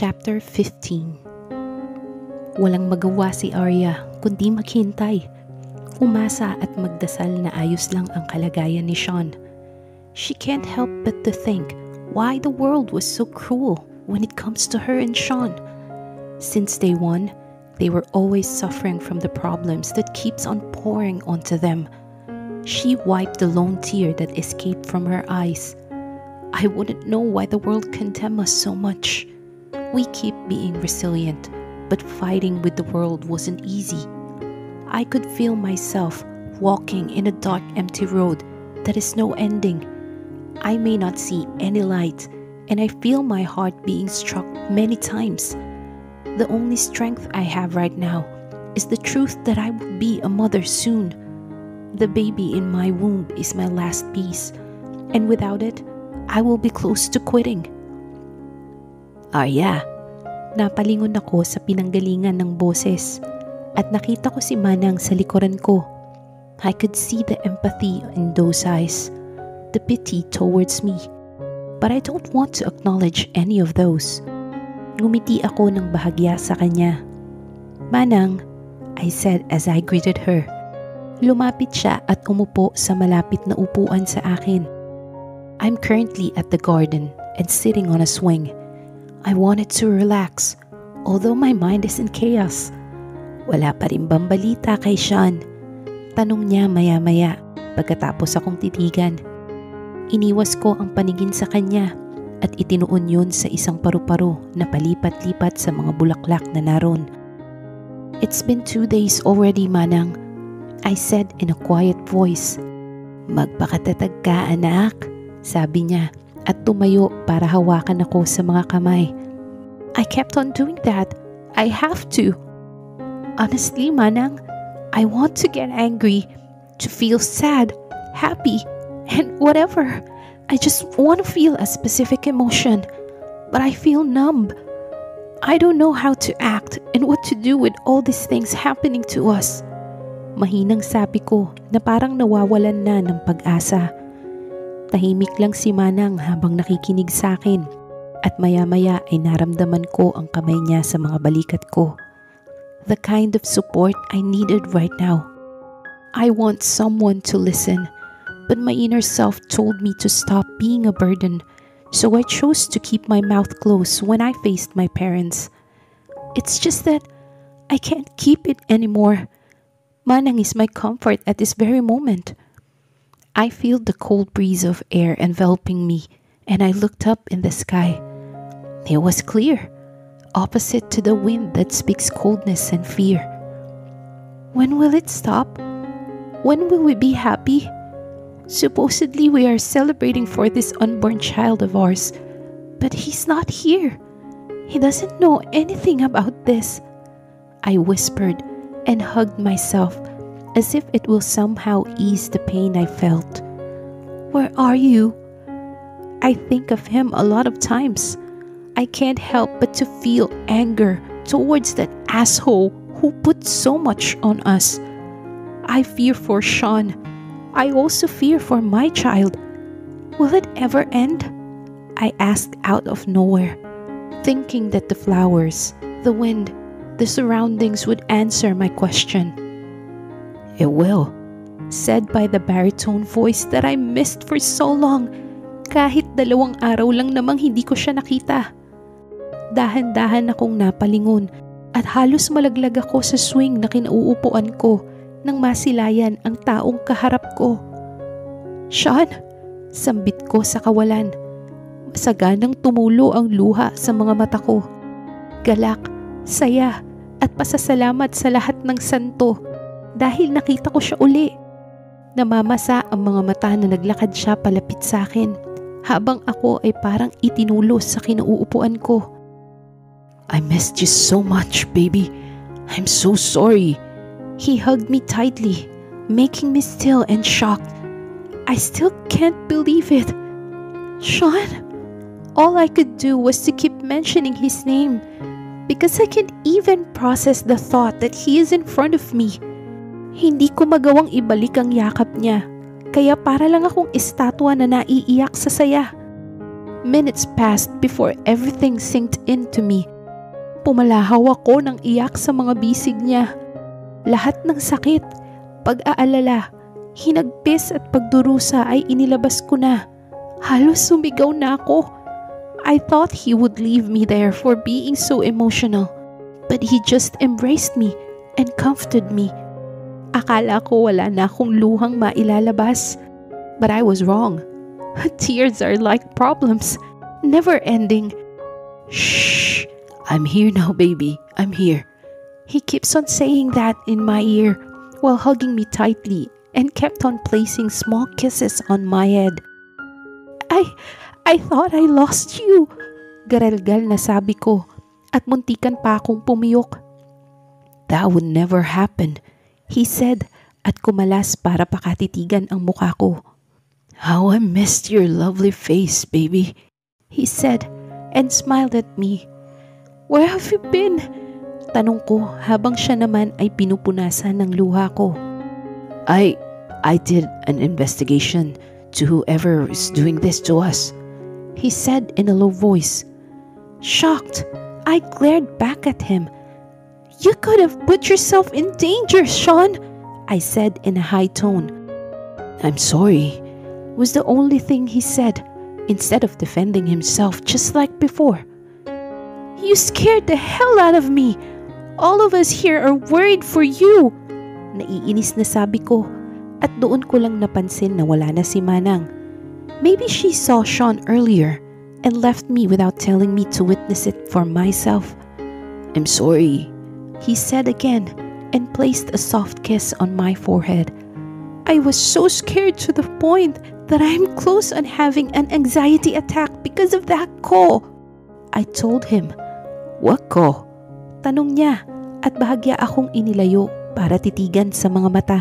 Chapter 15. Walang magawa si Arya kundi maghintay, umasa at magdasal na ayos lang ang kalagayan ni Sean. She can't help but to think why the world was so cruel when it comes to her and Sean. Since day one, they were always suffering from the problems that keeps on pouring onto them. She wiped the lone tear that escaped from her eyes. I wouldn't know why the world condemned us so much. We keep being resilient, but fighting with the world wasn't easy. I could feel myself walking in a dark, empty road that is no ending. I may not see any light, and I feel my heart being struck many times. The only strength I have right now is the truth that I will be a mother soon. The baby in my womb is my last piece, and without it, I will be close to quitting. Arya, napalingon ako sa pinanggalingan ng boses at nakita ko si Manang sa likuran ko. I could see the empathy in those eyes, the pity towards me. But I don't want to acknowledge any of those. Ngumiti ako ng bahagya sa kanya. Manang, I said as I greeted her. Lumapit siya at umupo sa malapit na upuan sa akin. I'm currently at the garden and sitting on a swing. I wanted to relax, although my mind is in chaos. Wala pa rin bang balita kay Sean? Tanong niya maya-maya pagkatapos akong titigan. Iniwas ko ang paningin sa kanya at itinuon yun sa isang paru-paro na palipat-lipat sa mga bulaklak na naroon. It's been 2 days already, Manang, I said in a quiet voice. Magpakatatag ka, anak, sabi niya at tumayo para hawakan ako sa mga kamay. I kept on doing that. I have to. Honestly, Manang, I want to get angry, to feel sad, happy, and whatever. I just want to feel a specific emotion, but I feel numb. I don't know how to act and what to do with all these things happening to us. Mahinang sabi ko na parang nawawalan na ng pag-asa. Tahimik lang si Manang habang nakikinig sa akin at maya-maya ay naramdaman ko ang kamay niya sa mga balikat ko. The kind of support I needed right now. I want someone to listen, but my inner self told me to stop being a burden, so I chose to keep my mouth closed when I faced my parents. It's just that I can't keep it anymore. Manang is my comfort at this very moment. I feel the cold breeze of air enveloping me, and I looked up in the sky. It was clear, opposite to the wind that speaks coldness and fear. When will it stop? When will we be happy? Supposedly we are celebrating for this unborn child of ours, but he's not here. He doesn't know anything about this. I whispered and hugged myself as if it will somehow ease the pain I felt. Where are you? I think of him a lot of times. I can't help but to feel anger towards that asshole who put so much on us. I fear for Sean. I also fear for my child. Will it ever end? I asked out of nowhere, thinking that the flowers, the wind, the surroundings would answer my question. It will, said by the baritone voice that I missed for so long, kahit 2 araw lang namang hindi ko siya nakita. Dahan-dahan akong napalingon at halos malaglag ako sa swing na kinauupuan ko nang masilayan ang taong kaharap ko. Sean, sambit ko sa kawalan. Masaganang tumulo ang luha sa mga mata ko. Galak, saya, at pasasalamat sa lahat ng santo dahil nakita ko siya uli. Namamasa ang mga mata na naglakad siya palapit sa akin habang ako ay parang itinulos sa kinauupuan ko. I missed you so much, baby. I'm so sorry. He hugged me tightly, making me still and shocked. I still can't believe it. Sean, all I could do was to keep mentioning his name because I can't even process the thought that he is in front of me. Hindi ko magawang ibalik ang yakap niya, kaya para lang akong estatwa na naiiyak sa saya. Minutes passed before everything sinked into me. Pumalahaw ako ng iyak sa mga bisig niya. Lahat ng sakit, pag-aalala, hinagpis at pagdurusa ay inilabas ko na. Halos sumigaw na ako. I thought he would leave me there for being so emotional, but he just embraced me and comforted me. Akala ko wala na akong luhang mailalabas, but I was wrong. Tears are like problems, never ending. Shh, I'm here now, baby. I'm here. He keeps on saying that in my ear while hugging me tightly and kept on placing small kisses on my head. I thought I lost you, garalgal na sabi ko at muntikan pa akong pumiyok. That would never happen, he said at kumalas para pakatitigan ang mukha ko. How I missed your lovely face, baby, he said and smiled at me. Where have you been? Tanong ko habang siya naman ay pinupunasan ng luha ko. I did an investigation to whoever is doing this to us, he said in a low voice. Shocked, I glared back at him. You could have put yourself in danger, Sean, I said in a high tone. I'm sorry, was the only thing he said, instead of defending himself just like before. You scared the hell out of me. All of us here are worried for you. Naiinis na sabi ko at doon ko lang napansin na wala na si Manang. Maybe she saw Sean earlier and left me without telling me to witness it for myself. I'm sorry, he said again and placed a soft kiss on my forehead. I was so scared to the point that I'm close on having an anxiety attack because of that call. I told him. What call? Tanong niya at bahagya akong inilayo para titigan sa mga mata.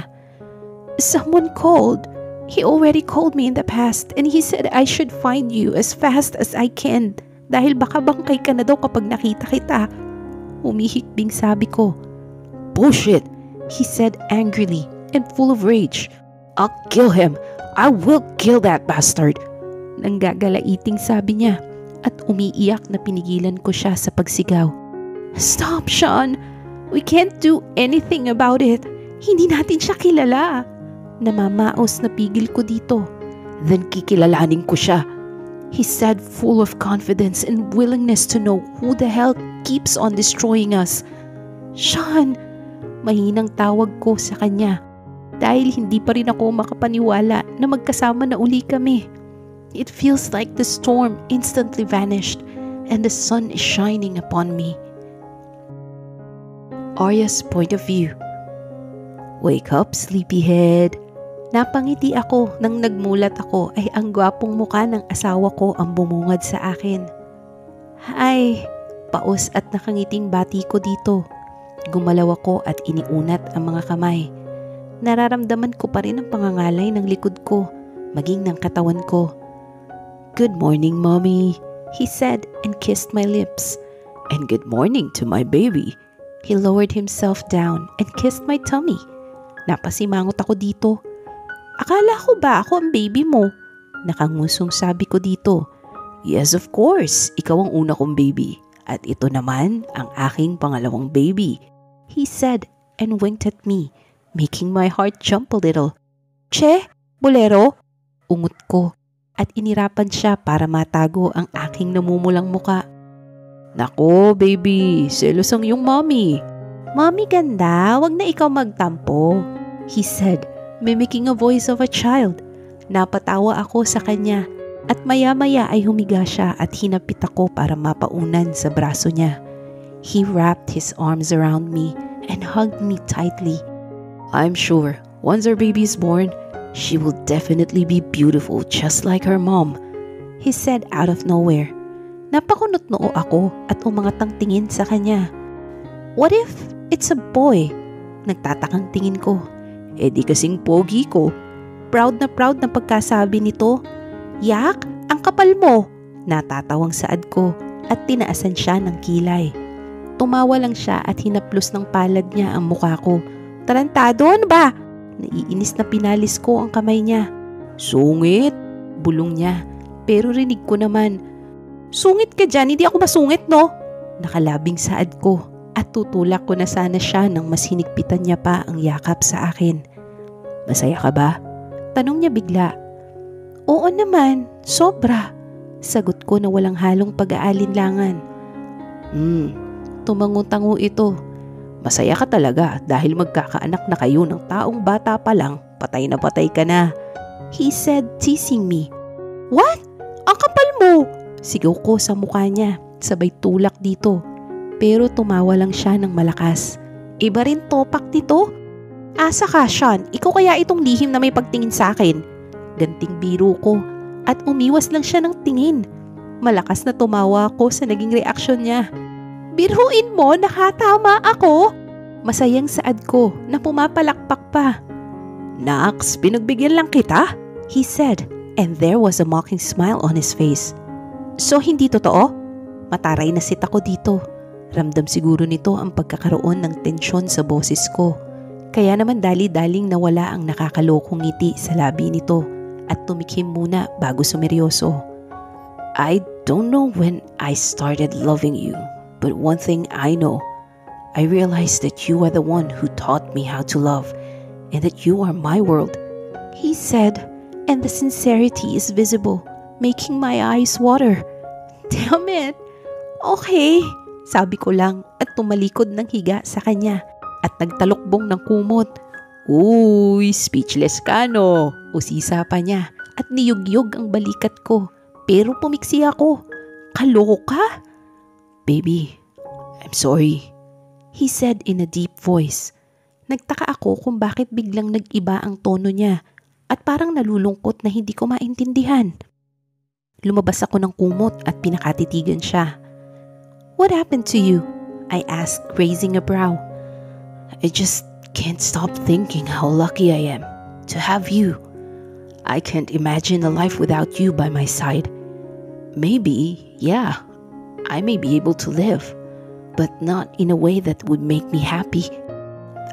Someone called. He already called me in the past and he said I should find you as fast as I can dahil baka bangkay ka na daw kapag nakita kita. Humihikbing sabi ko. Bullshit, he said angrily and full of rage. I'll kill him. I will kill that bastard. Nanggagalaiting sabi niya at umiiyak na pinigilan ko siya sa pagsigaw. Stop, Sean. We can't do anything about it. Hindi natin siya kilala. Namamaos na pigil ko dito. Then kikilalanin ko siya, he said full of confidence and willingness to know who the hell keeps on destroying us. Sean, mahinang tawag ko sa kanya dahil hindi pa rin ako makapaniwala na magkasama na uli kami. It feels like the storm instantly vanished and the sun is shining upon me. Arya's point of view. Wake up, sleepyhead. Napangiti ako nang nagmulat ako ay ang gwapong muka ng asawa ko ang bumungad sa akin. Ay, paos at nakangiting bati ko dito. Gumalaw ako at iniunat ang mga kamay. Nararamdaman ko pa rin ang pangangalay ng likod ko, maging ng katawan ko. Good morning, Mommy, he said and kissed my lips. And good morning to my baby. He lowered himself down and kissed my tummy. Napasimangot ako dito. Akala ko ba ako ang baby mo? Nakangusong sabi ko dito. Yes, of course. Ikaw ang una kong baby. At ito naman ang aking pangalawang baby, he said and winked at me, making my heart jump a little. Che, bolero? Ungot ko at inirapan siya para matago ang aking namumulang muka. Nako, baby, selos ang iyong mommy. Mommy ganda, wag na ikaw magtampo, he said, mimicking a voice of a child. Napatawa ako sa kanya at maya-maya ay humiga siya at hinapit ako para mapaunan sa braso niya. He wrapped his arms around me and hugged me tightly. I'm sure once our baby is born, she will definitely be beautiful just like her mom, he said out of nowhere. Napakunot noo ako at umangatang tingin sa kanya. What if it's a boy? Nagtatakang tingin ko. Eh di kasing pogi ko. Proud na pagkasabi nito. Yak, ang kapal mo. Natatawang saad ko at tinaasan siya ng kilay. Tumawa lang siya at hinaplos ng palad niya ang mukha ko. Tarantado, ano ba? Naiinis na pinalis ko ang kamay niya. Sungit, bulong niya. Pero rinig ko naman, Sungit ka dyan, hindi ako masungit no? Nakalabing saad ko at tutulak ko na sana siya nang mas hinigpitan niya pa ang yakap sa akin. Masaya ka ba? Tanong niya bigla. Oo naman, sobra. Sagot ko na walang halong pag-aalinlangan. Tumango-tango ito. Masaya ka talaga dahil magkakaanak na kayo ng taong bata pa lang, patay na patay ka na. He said, teasing me. What? Ang kapal mo! Sigaw ko sa mukha niya, sabay tulak dito. Pero tumawa lang siya ng malakas. Iba rin topak dito. Asa ka, Sean? Ikaw kaya itong lihim na may pagtingin sa akin? Ganting biro ko at umiwas lang siya ng tingin. Malakas na tumawa ako sa naging reaksyon niya. Biruin mo, nakatama ako. Masayang saad ko na pumapalakpak pa. Naks, pinagbigyan lang kita, he said, and there was a mocking smile on his face. So hindi totoo? Mataray na sit ako dito. Ramdam siguro nito ang pagkakaroon ng tensyon sa boses ko. Kaya naman dali-daling nawala ang nakakalokong ngiti sa labi nito at tumikhim muna bago sumeryoso. I don't know when I started loving you, but one thing I know, I realized that you are the one who taught me how to love and that you are my world, he said, and the sincerity is visible, making my eyes water. Damn it! Okay, sabi ko lang at tumalikod ng higa sa kanya at nagtalokbong ng kumot. Uy, speechless ka no? Usisa pa niya at niyugyog ang balikat ko pero pumiksi ako. Kaloko ka? Baby, I'm sorry, he said in a deep voice. Nagtaka ako kung bakit biglang nag-iba ang tono niya at parang nalulungkot na hindi ko maintindihan. Lumabas ako ng kumot at pinakatitigan siya. What happened to you? I asked, raising a brow. I just can't stop thinking how lucky I am to have you. I can't imagine a life without you by my side. Maybe, yeah, I may be able to live, but not in a way that would make me happy.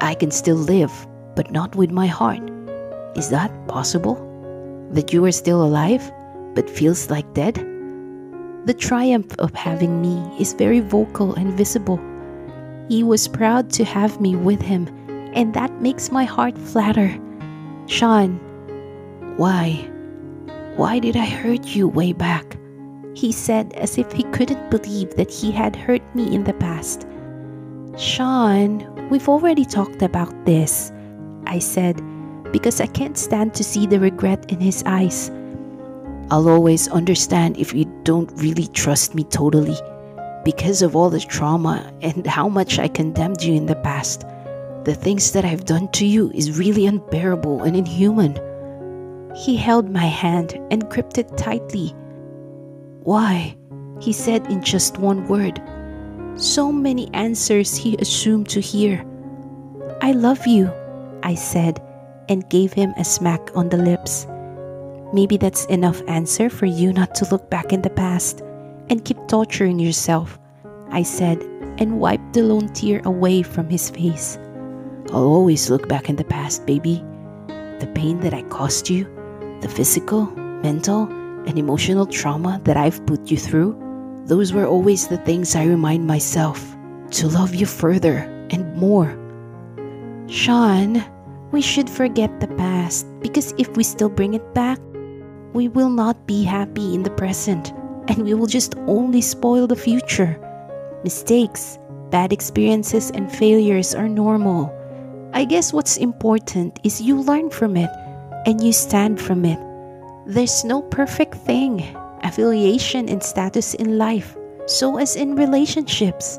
I can still live, but not with my heart. Is that possible? That you are still alive, but feels like dead? The triumph of having me is very vocal and visible. He was proud to have me with him, and that makes my heart flatter. Sean, why did I hurt you way back? He said as if he couldn't believe that he had hurt me in the past. Sean, we've already talked about this, I said, because I can't stand to see the regret in his eyes. I'll always understand if you don't really trust me totally, because of all the trauma and how much I condemned you in the past. The things that I've done to you is really unbearable and inhuman. He held my hand and gripped it tightly. Why? He said in just one word. So many answers he assumed to hear. I love you, I said, and gave him a smack on the lips. Maybe that's enough answer for you not to look back in the past and keep torturing yourself, I said, and wiped the lone tear away from his face. I'll always look back in the past, baby. The pain that I caused you, the physical, mental, and emotional trauma that I've put you through, those were always the things I remind myself to love you further and more. Sean, we should forget the past because if we still bring it back, we will not be happy in the present and we will just only spoil the future. Mistakes, bad experiences, and failures are normal. I guess what's important is you learn from it and you stand from it. There's no perfect thing, affiliation and status in life, so as in relationships.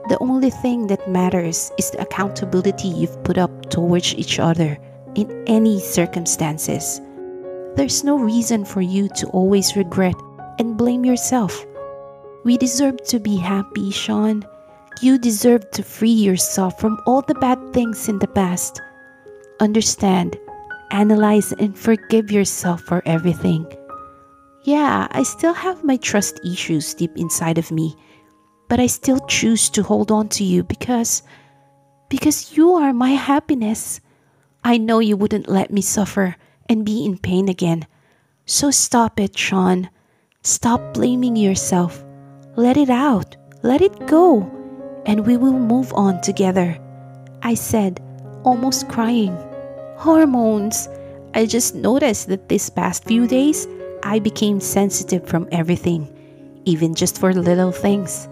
The only thing that matters is the accountability you've put up towards each other in any circumstances. There's no reason for you to always regret and blame yourself. We deserve to be happy, Sean. You deserve to free yourself from all the bad things in the past. Understand, analyze, and forgive yourself for everything. Yeah, I still have my trust issues deep inside of me, but I still choose to hold on to you because you are my happiness. I know you wouldn't let me suffer and be in pain again. So stop it, Sean. Stop blaming yourself. Let it out. Let it go. And we will move on together," I said, almost crying. Hormones. I just noticed that this past few days, I became sensitive from everything, even just for little things.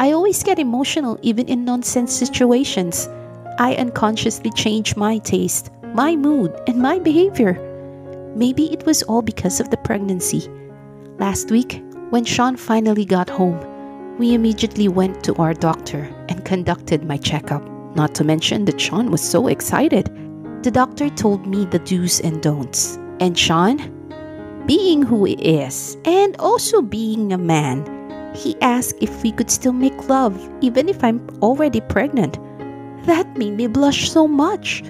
I always get emotional even in nonsense situations. I unconsciously change my taste, my mood, and my behavior. Maybe it was all because of the pregnancy. Last week, when Sean finally got home, we immediately went to our doctor and conducted my checkup. Not to mention that Sean was so excited. The doctor told me the do's and don'ts. And Sean, being who he is, and also being a man, he asked if we could still make love even if I'm already pregnant. That made me blush so much.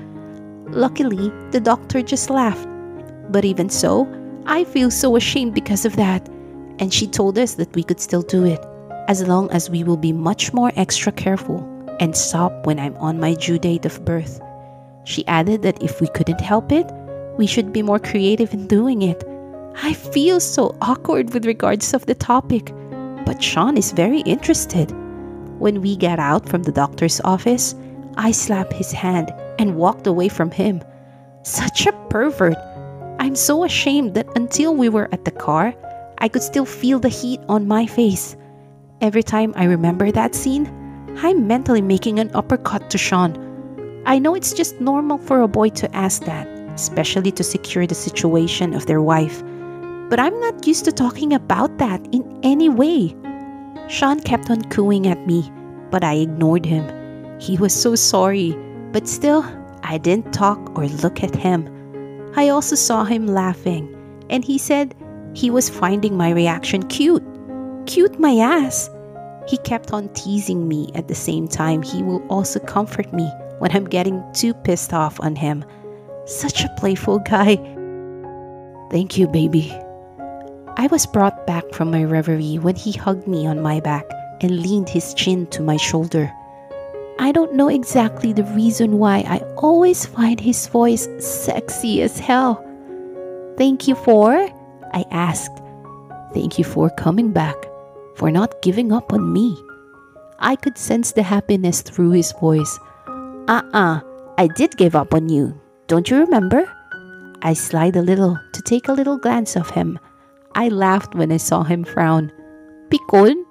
Luckily, the doctor just laughed. But even so, I feel so ashamed because of that. And she told us that we could still do it, as long as we will be much more extra careful and stop when I'm on my due date of birth. She added that if we couldn't help it, we should be more creative in doing it. I feel so awkward with regards of the topic, but Sean is very interested. When we got out from the doctor's office, I slapped his hand and walked away from him. Such a pervert. I'm so ashamed that until we were at the car, I could still feel the heat on my face. Every time I remember that scene, I'm mentally making an uppercut to Sean. I know it's just normal for a boy to ask that, especially to secure the situation of their wife. But I'm not used to talking about that in any way. Sean kept on cooing at me, but I ignored him. He was so sorry, but still, I didn't talk or look at him. I also saw him laughing, and he said he was finding my reaction cute. Cute my ass. He kept on teasing me at the same time he will also comfort me when I'm getting too pissed off on him. Such a playful guy. Thank you, baby. I was brought back from my reverie when he hugged me on my back and leaned his chin to my shoulder. I don't know exactly the reason why I always find his voice sexy as hell. Thank you for? I asked. Thank you for coming back, for not giving up on me. I could sense the happiness through his voice. I did give up on you. Don't you remember? I sighed a little to take a little glance of him. I laughed when I saw him frown. Pikon?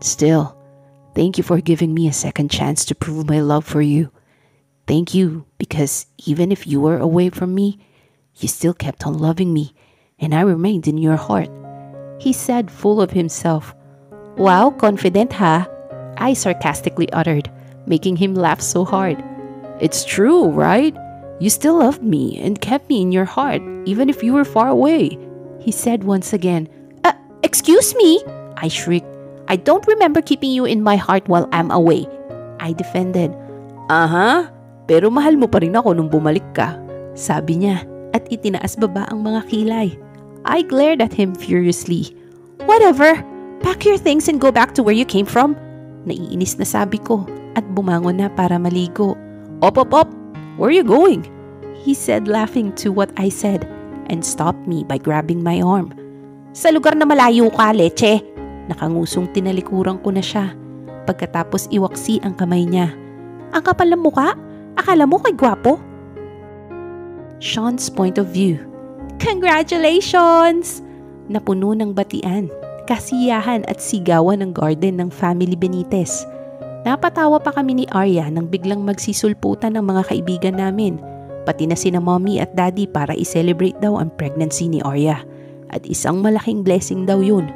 Still, thank you for giving me a second chance to prove my love for you. Thank you, because even if you were away from me, you still kept on loving me, and I remained in your heart, he said, full of himself. Wow, confident ha? I sarcastically uttered, making him laugh so hard. It's true, right? You still loved me and kept me in your heart, even if you were far away, he said once again. Excuse me? I shrieked. I don't remember keeping you in my heart while I'm away, I defended. Pero mahal mo pa rin ako nung bumalik ka, sabi niya, at itinaas baba ang mga kilay. I glared at him furiously. Whatever, pack your things and go back to where you came from, naiinis na sabi ko, at bumangon na para maligo. Op, where are you going? He said, laughing to what I said, and stopped me by grabbing my arm. Sa lugar na malayo ka, leche. Nakangusong tinalikuran ko na siya. Pagkatapos iwaksi ang kamay niya. Ang kapal ng muka? Akala mo kay gwapo? Sean's point of view. Congratulations! Napuno ng batian, kasiyahan at sigawan ng garden ng family Benitez. Napatawa pa kami ni Arya nang biglang magsisulputan ng mga kaibigan namin, pati na sina mommy at daddy para i-celebrate daw ang pregnancy ni Arya. At isang malaking blessing daw yun.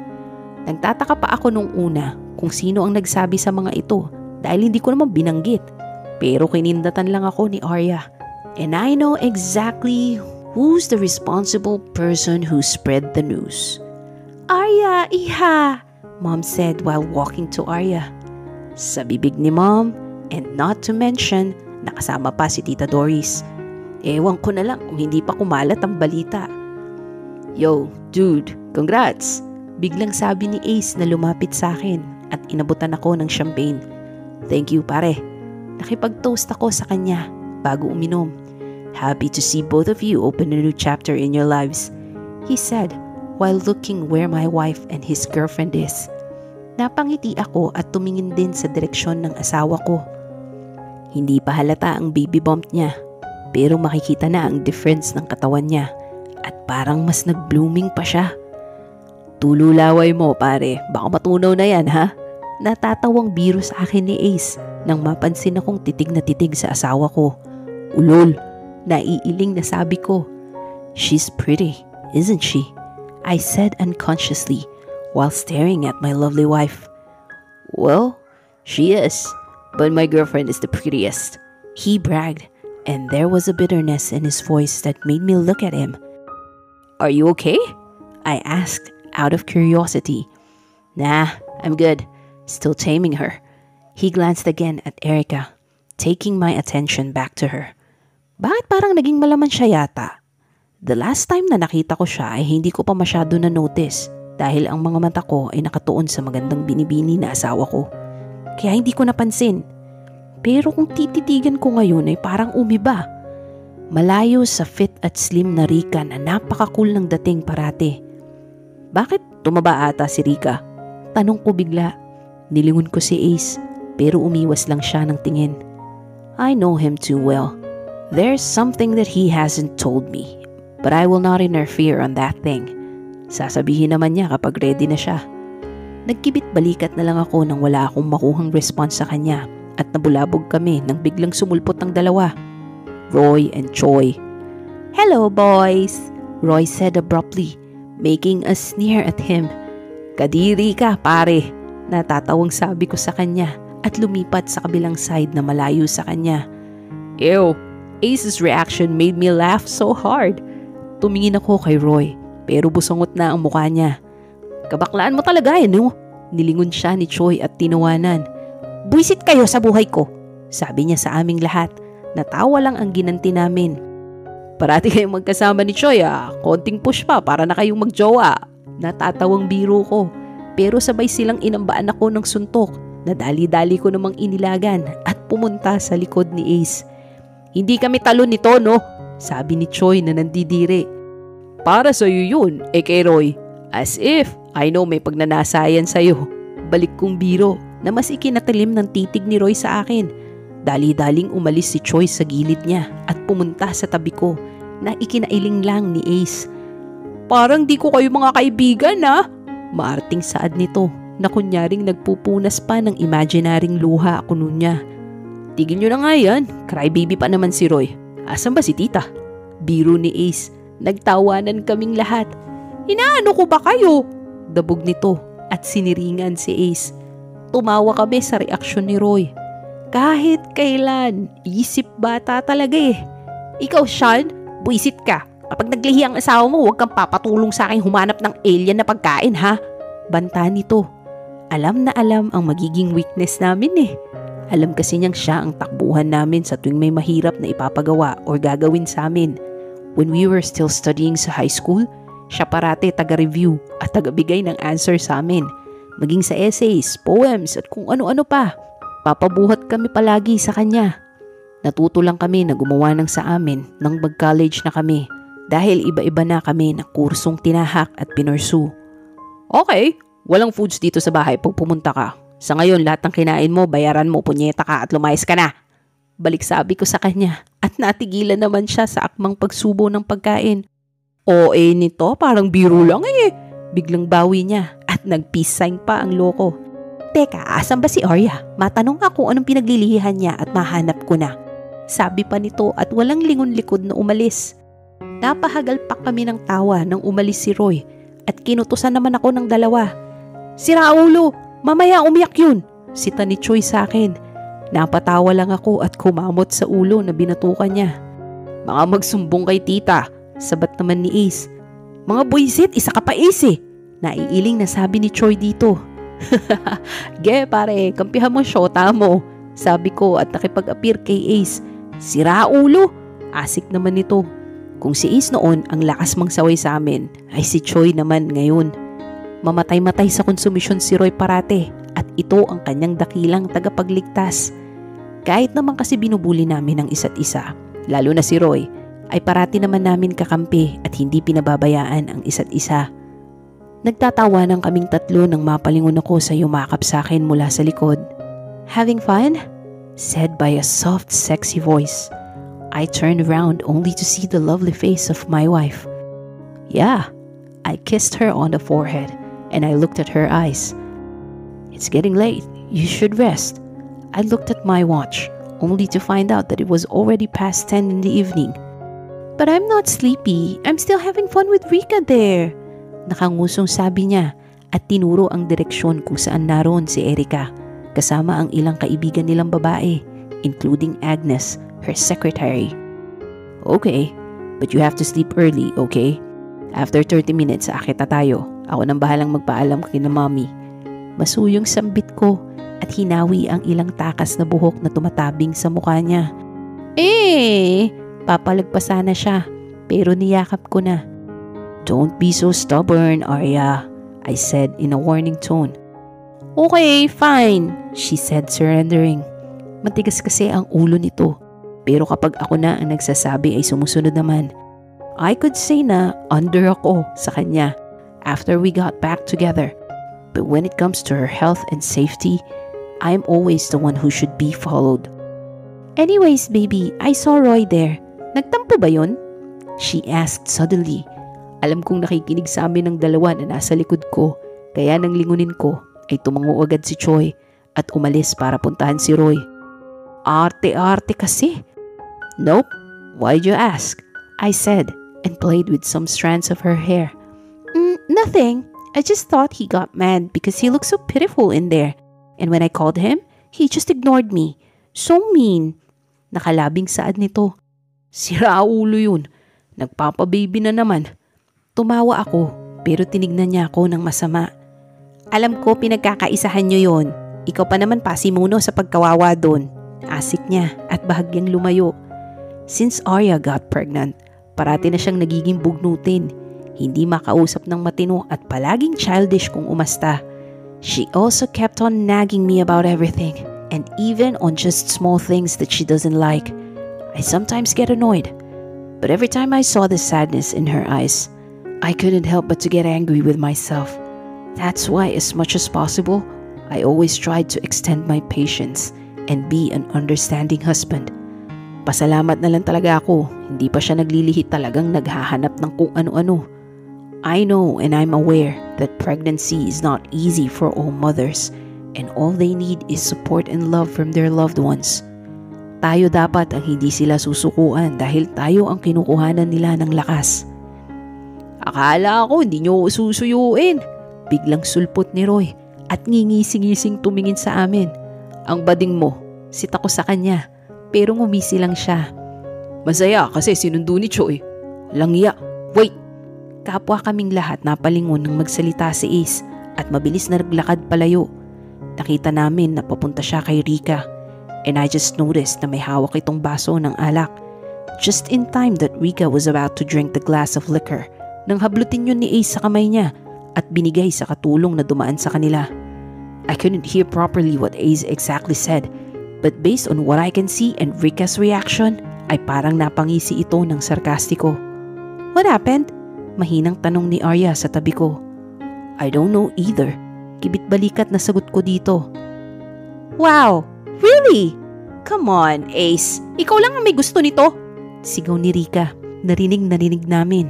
Nagtataka pa ako nung una kung sino ang nagsabi sa mga ito dahil hindi ko naman binanggit. Pero kinindatan lang ako ni Arya. And I know exactly who's the responsible person who spread the news. Arya, iha, Mom said while walking to Arya. Sa bibig ni Mom, and not to mention, nakasama pa si Tita Doris. Ewan ko na lang kung hindi pa kumalat ang balita. Yo, dude, congrats! Biglang sabi ni Ace na lumapit sa akin at inabutan ako ng champagne. Thank you, pare. Nakipag-toast ako sa kanya bago uminom. Happy to see both of you open a new chapter in your lives, he said while looking where my wife and his girlfriend is. Napangiti ako at tumingin din sa direksyon ng asawa ko. Hindi pa halata ang baby bump niya, pero makikita na ang difference ng katawan niya at parang mas nag-blooming pa siya. Tululaway mo pare, baka matunaw na yan ha? Natatawang biro sa akin ni Ace nang mapansin akong titig na titig sa asawa ko. Ulol, naiiling na sabi ko. She's pretty, isn't she? I said unconsciously while staring at my lovely wife. Well, she is, but my girlfriend is the prettiest, he bragged, and there was a bitterness in his voice that made me look at him. Are you okay? I asked out of curiosity. Nah, I'm good. Still taming her. He glanced again at Erica, taking my attention back to her. Bakit parang naging malaman siya yata? The last time na nakita ko siya ay hindi ko pa masyado na notice dahil ang mga mata ko ay nakatuon sa magandang binibini na asawa ko. Kaya hindi ko napansin. Pero kung tititigan ko ngayon ay parang umiba. Malayo sa fit at slim na Rika na napaka-cool ng dating parate. Bakit tumaba ata si Rika? Tanong ko bigla. Nilingon ko si Ace pero umiwas lang siya ng tingin. I know him too well. There's something that he hasn't told me, but I will not interfere on that thing. Sasabihin naman niya kapag ready na siya. Nagkibit balikat na lang ako nang wala akong makuhang response sa kanya at nabulabog kami nang biglang sumulpot ang dalawa. Roy and Choi. Hello boys, Roy said abruptly, making a sneer at him. Kadiri ka pare, natatawang sabi ko sa kanya at lumipat sa kabilang side na malayo sa kanya. Ew, Ace's reaction made me laugh so hard. Tumingin ako kay Roy pero busangot na ang mukha niya. Kabaklaan mo talaga no? Nilingon siya ni Choi at tinawanan. Buisit kayo sa buhay ko, sabi niya sa aming lahat. Natawa lang ang ginanti namin. Parati kayong magkasama ni Choi konting push pa para na kayong magjowa. Natatawang biro ko pero sabay silang inambaan ako ng suntok na dali-dali ko namang inilagan at pumunta sa likod ni Ace. Hindi kami talon nito no? Sabi ni Choi na nandidiri. Para sa'yo yun, kay Roy. As if, I know may pagnanasayan sa'yo. Balik kong biro na mas ikinatalim ng titig ni Roy sa akin. Dali-daling umalis si Choi sa gilid niya at pumunta sa tabi ko na ikinailing lang ni Ace. Parang di ko kayo mga kaibigan Maarting saad nito na kunyaring nagpupunas pa ng imaginaring luha kuno niya. Tigil nyo na nga yan, crybaby pa naman si Roy. Asan ba si tita? Biro ni Ace. Nagtawanan kaming lahat. Inaano ko ba kayo? Dabog nito at siniringan si Ace. Tumawa kami sa reaksyon ni Roy. Kahit kailan, isip bata talaga Ikaw Sean, buisit ka. Kapag naglihi ang asawa mo, huwag kang papatulong sa akin humanap ng alien na pagkain ha? Banta nito. Alam na alam ang magiging weakness namin Alam kasi niyang siya ang takbuhan namin sa tuwing may mahirap na ipapagawa or gagawin sa amin. When we were still studying sa high school, siya parate taga-review at taga-bigay ng answer sa amin. Maging sa essays, poems at kung ano-ano pa. Papabuhat kami palagi sa kanya. Natuto lang kami na gumawa ng sa amin nang mag-college na kami dahil iba-iba na kami ng kursong tinahak at pinursu. Okay, walang foods dito sa bahay pag pumunta ka. Sa ngayon lahat ng kinain mo, bayaran mo, punyeta ka at lumayas ka na. Balik sabi ko sa kanya at natigilan naman siya sa akmang pagsubo ng pagkain. Nito parang biro lang Biglang bawi niya at nag-peace sign pa ang loko. Teka, asan ba si Arya? Matanong nga kung anong pinaglilihan niya at mahanap ko na. Sabi pa nito at walang lingon-likod na umalis. Napahagal pa kami ng tawa nang umalis si Roy at kinutusan naman ako ng dalawa. Sira ulo, mamaya umiyak yun, sita ni Choi sa akin. Napatawa lang ako at kumamot sa ulo na binatukan niya. Mga magsumbong kay tita, sabat naman ni Ace. Mga buisit, isa ka pa Ace Naiiling na sabi ni Choi dito. Ge pare, kampihan mo syota mo, sabi ko at nakipag-appear kay Ace. Sira ulo, asik naman nito. Kung si Ace noon ang lakas mangsaway sa amin, ay si Choi naman ngayon. Mamatay-matay sa konsumisyon si Roy parate at ito ang kanyang dakilang tagapagligtas. Kahit naman kasi binubuli namin ang isa't isa, lalo na si Roy, ay parati naman namin kakampi at hindi pinababayaan ang isa't isa. Nagtatawanan kaming tatlo nang mapalingon ako sa yumakap sa akin mula sa likod. "Having fun?" said by a soft, sexy voice. I turned around only to see the lovely face of my wife. "Yeah." I kissed her on the forehead and I looked at her eyes. "It's getting late. You should rest." I looked at my watch only to find out that it was already past 10 in the evening. "But I'm not sleepy. I'm still having fun with Rika there." Nakangusong sabi niya at tinuro ang direksyon kung saan naroon si Erica kasama ang ilang kaibigan nilang babae, including Agnes, her secretary. "Okay, but you have to sleep early, okay? After 30 minutes, akit na tayo. Ako nang bahalang magpaalam kina mommy." Masuyong sambit ko at hinawi ang ilang takas na buhok na tumatabing sa mukha niya. Papalagpasan na siya pero niyakap ko na. "Don't be so stubborn, Arya," I said in a warning tone. "Okay, fine," she said, surrendering. Matigas kasi ang ulo nito pero kapag ako na ang nagsasabi ay sumusunod naman. I could say na under ako sa kanya after we got back together. But when it comes to her health and safety, I'm always the one who should be followed. "Anyways, baby, I saw Roy there. Nagtampo ba yun?" she asked suddenly. Alam kong nakikinig sa amin ng dalawa na nasa likod ko, kaya nang lingunin ko ay tumango agad si Choi at umalis para puntahan si Roy. Arte-arte kasi. "Nope, why'd you ask?" I said and played with some strands of her hair. Nothing. I just thought he got mad because he looked so pitiful in there. And when I called him, he just ignored me. So mean." Nakalabing saad nito. Sira ulo yun. Nagpapababy na naman. Tumawa ako pero tinignan niya ako ng masama. "Alam ko pinagkakaisahan niyo yon. Ikaw pa naman pasimuno sa pagkawawa doon." Asik niya at bahagyang lumayo. Since Arya got pregnant, parati na siyang nagiging bugnutin. Hindi makausap ng matino at palaging childish kung umasta. She also kept on nagging me about everything and even on just small things that she doesn't like. I sometimes get annoyed, but every time I saw the sadness in her eyes, I couldn't help but to get angry with myself. That's why as much as possible, I always tried to extend my patience and be an understanding husband. Pasalamat na lang talaga ako, hindi pa siya naglilihit talagang naghahanap ng kung ano-ano. I know and I'm aware that pregnancy is not easy for all mothers and all they need is support and love from their loved ones. Tayo dapat ang hindi sila susukuan dahil tayo ang kinukuhanan nila ng lakas. "Akala ko hindi nyo susuyuin." Biglang sulpot ni Roy at ngingising-ngising tumingin sa amin. "Ang bading mo," sit ako sa kanya pero ngumisi lang siya. "Masaya kasi sinundo ni Choi." "Langya, wait." Kapwa kaming lahat napalingon nang magsalita si Ace at mabilis na naglakad palayo. Nakita namin na papunta siya kay Rika and I just noticed na may hawak itong baso ng alak. Just in time that Rika was about to drink the glass of liquor nang hablutin yun ni Ace sa kamay niya at binigay sa katulong na dumaan sa kanila. I couldn't hear properly what Ace exactly said, but based on what I can see and Rika's reaction, ay parang napangisi ito ng sarkastiko. "What happened?" Mahinang tanong ni Arya sa tabi ko. "I don't know either." Kibit-balikat na sagot ko dito. "Wow, really? Come on, Ace. Ikaw lang ang may gusto nito." Sigaw ni Rika. Narinig namin.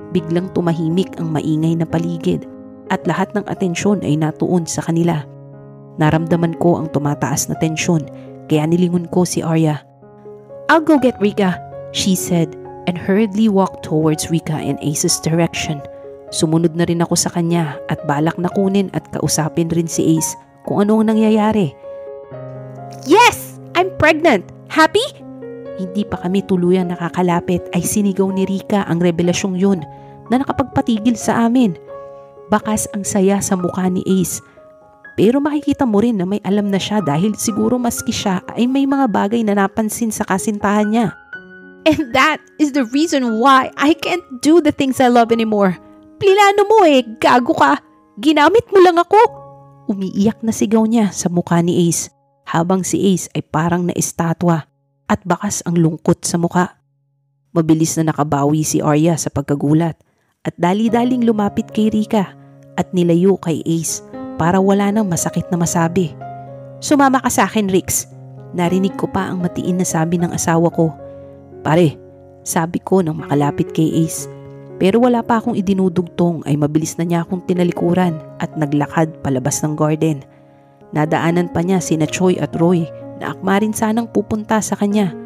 Biglang tumahimik ang maingay na paligid at lahat ng atensyon ay natuon sa kanila. Naramdaman ko ang tumataas na tensyon kaya nilingon ko si Arya. "I'll go get Rika," she said and hurriedly walked towards Rika in Ace's direction. Sumunod na rin ako sa kanya at balak na kunin at kausapin rin si Ace kung ano ang nangyayari. "Yes! I'm pregnant! Happy?" Hindi pa kami tuluyang nakakalapit ay sinigaw ni Rika ang revelasyong yun na nakapagpatigil sa amin. Bakas ang saya sa mukha ni Ace. Pero makikita mo rin na may alam na siya dahil siguro maski siya ay may mga bagay na napansin sa kasintahan niya. "And that is the reason why I can't do the things I love anymore. Plilano mo gago ka. Ginamit mo lang ako." Umiiyak na sigaw niya sa mukha ni Ace habang si Ace ay parang naistatwa at bakas ang lungkot sa mukha. Mabilis na nakabawi si Arya sa pagkagulat at dali-daling lumapit kay Rika at nilayo kay Ace para wala nang masakit na masabi. "Sumama ka sa akin, Rix." Narinig ko pa ang matiin na sabi ng asawa ko. "Pare," sabi ko nang makalapit kay Ace. Pero wala pa akong idinudugtong ay mabilis na niya akong tinalikuran at naglakad palabas ng garden. Nadaanan pa niya sina Choi at Roy na akma rin sanang pupunta sa kanya.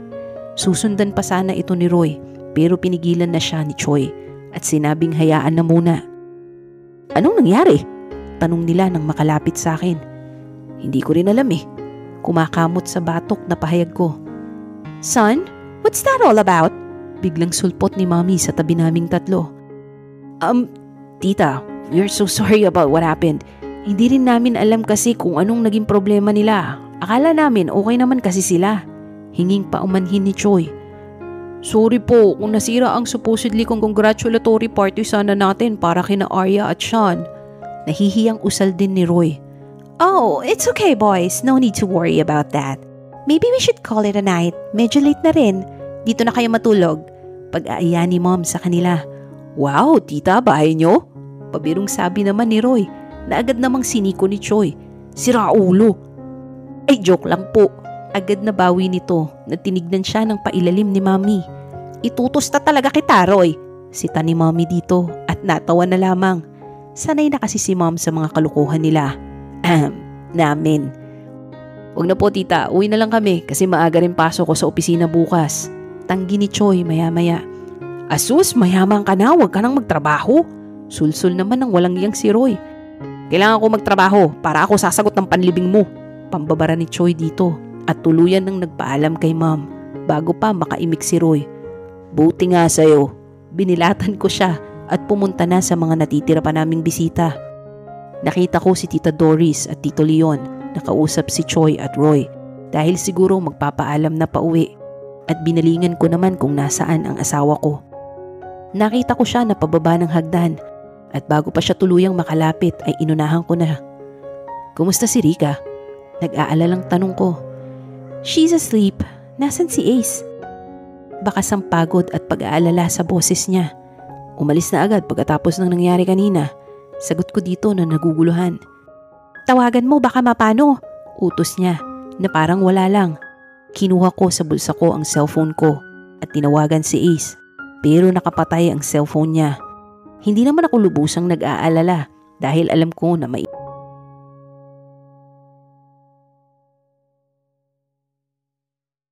Susundan pa sana ito ni Roy pero pinigilan na siya ni Choi at sinabing hayaan na muna. "Anong nangyari?" tanong nila nang makalapit sa akin. "Hindi ko rin alam eh." Kumakamot sa batok na pahayag ko. "Son, what's that all about?" Biglang sulpot ni Mommy sa tabi naming tatlo. Tita, we're so sorry about what happened. Hindi rin namin alam kasi kung anong naging problema nila. Akala namin okay naman kasi sila." Hinging paumanhin ni Choi. "Sorry po kung nasira ang supposedly kong congratulatory party sana natin para kina Arya at Sean." Nahihiyang usal din ni Roy. "Oh, it's okay boys. No need to worry about that. Maybe we should call it a night. Medyo late na rin. Dito na kayo matulog." Pag-aaya ni Mom sa kanila. "Wow, tita, bahay nyo?" Pabirong sabi naman ni Roy na agad namang siniko ni Choi. "Sira ulo." "Ay, joke lang po." Agad na bawi nito na tinignan siya ng pailalim ni Mommy. "Itutusta talaga kita, Roy." Sita ni Mommy dito at natawa na lamang. Sanay na kasi si Mom sa mga kalukuhan nila. Namin. "Huwag na po tita, uwi na lang kami kasi maaga rin pasok ko sa opisina bukas." Tanggi ni Choi maya-maya. "Asus, mayaman ka na, huwag ka nang magtrabaho." Sulsul naman ng walang iyang si Roy. "Kailangan ko magtrabaho para ako sasagot ng panlibing mo." Pambabara ni Choi dito at tuluyan nang nagpaalam kay Mom bago pa makaimik si Roy. "Buti nga sa'yo." Binilatan ko siya at pumunta na sa mga natitira pa naming bisita. Nakita ko si Tita Doris at Tito Leon nakausap si Choi at Roy dahil siguro magpapaalam na pauwi. At binalingan ko naman kung nasaan ang asawa ko. Nakita ko siya na pababa ng hagdan at bago pa siya tuluyang makalapit ay inunahan ko na. "Kumusta si Rika?" Nag-aalalang tanong ko. "She's asleep. Nasaan si Ace?" Bakas ang pagod at pag-aalala sa boses niya. "Umalis na agad pagkatapos ng nangyari kanina." Sagot ko dito na naguguluhan. "Tawagan mo baka mapano." Utos niya na parang wala lang. Kinuha ko sa bulsa ko ang cellphone ko at tinawagan si Ace pero nakapatay ang cellphone niya. Hindi naman ako lubusang nag-aalala dahil alam ko na may